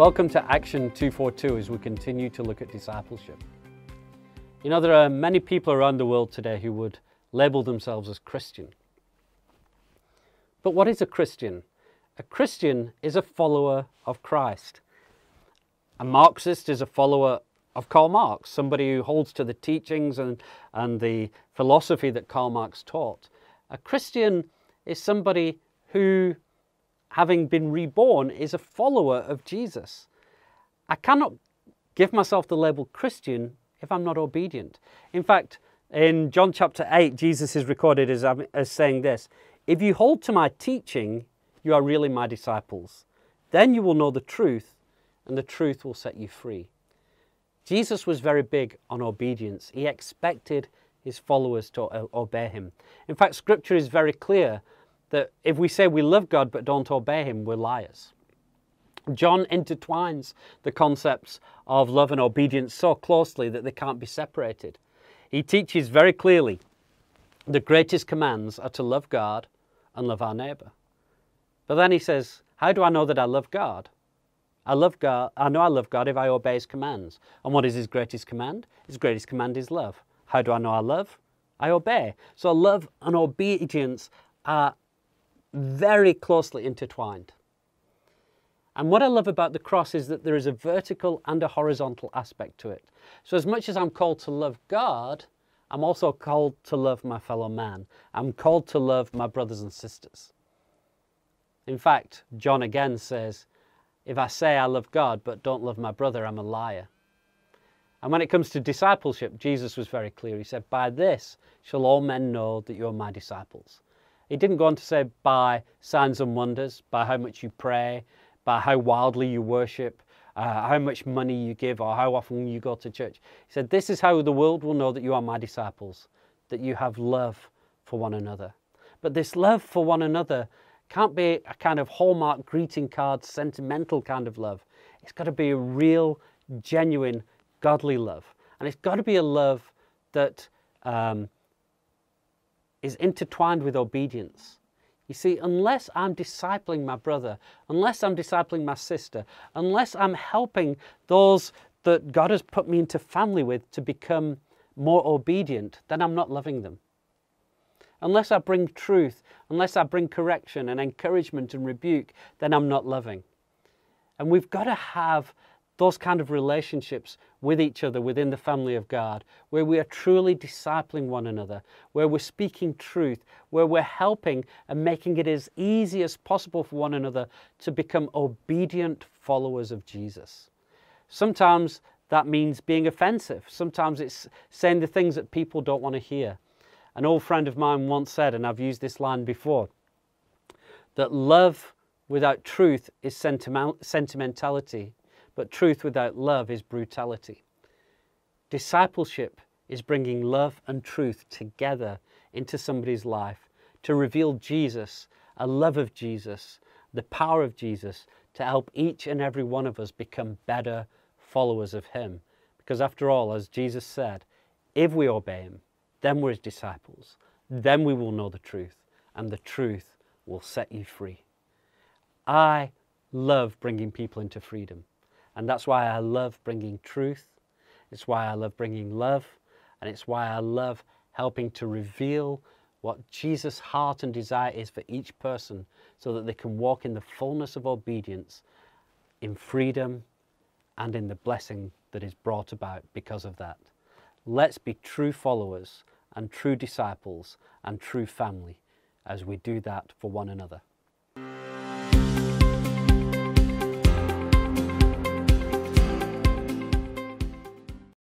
Welcome to Action 242 as we continue to look at discipleship. You know, there are many people around the world today who would label themselves as Christian. But what is a Christian? A Christian is a follower of Christ. A Marxist is a follower of Karl Marx, somebody who holds to the teachings and the philosophy that Karl Marx taught. A Christian is somebody who, having been reborn, is a follower of Jesus. I cannot give myself the label Christian if I'm not obedient. In fact, in John chapter 8, Jesus is recorded as saying this: "If you hold to my teaching, you are really my disciples. Then you will know the truth, and the truth will set you free." Jesus was very big on obedience. He expected his followers to obey him. In fact, Scripture is very clear that if we say we love God but don't obey him, we're liars. John intertwines the concepts of love and obedience so closely that they can't be separated. He teaches very clearly the greatest commands are to love God and love our neighbour. But then he says, how do I know that I love God? I know I love God if I obey his commands. And what is his greatest command? His greatest command is love. How do I know I love? I obey. So love and obedience are very closely intertwined. And what I love about the cross is that there is a vertical and a horizontal aspect to it. So as much as I'm called to love God, I'm also called to love my fellow man. I'm called to love my brothers and sisters. In fact, John again says, if I say I love God but don't love my brother, I'm a liar. And when it comes to discipleship, Jesus was very clear. He said, by this shall all men know that you are my disciples. He didn't go on to say by signs and wonders, by how much you pray, by how wildly you worship, how much money you give, or how often you go to church. He said, this is how the world will know that you are my disciples, that you have love for one another. But this love for one another can't be a kind of Hallmark greeting card, sentimental kind of love. It's got to be a real, genuine, godly love. And it's got to be a love that is intertwined with obedience. You see, unless I'm discipling my brother, unless I'm discipling my sister, unless I'm helping those that God has put me into family with to become more obedient, then I'm not loving them. Unless I bring truth, unless I bring correction and encouragement and rebuke, then I'm not loving. And we've got to have those kind of relationships with each other within the family of God, where we are truly discipling one another, where we're speaking truth, where we're helping and making it as easy as possible for one another to become obedient followers of Jesus. Sometimes that means being offensive. Sometimes it's saying the things that people don't want to hear. An old friend of mine once said, and I've used this line before, that love without truth is sentimentality, but truth without love is brutality. Discipleship is bringing love and truth together into somebody's life to reveal Jesus, a love of Jesus, the power of Jesus, to help each and every one of us become better followers of him. Because after all, as Jesus said, if we obey him, then we're his disciples. Then we will know the truth, and the truth will set you free. I love bringing people into freedom. And that's why I love bringing truth. It's why I love bringing love. And it's why I love helping to reveal what Jesus' heart and desire is for each person so that they can walk in the fullness of obedience, in freedom, and in the blessing that is brought about because of that. Let's be true followers and true disciples and true family as we do that for one another.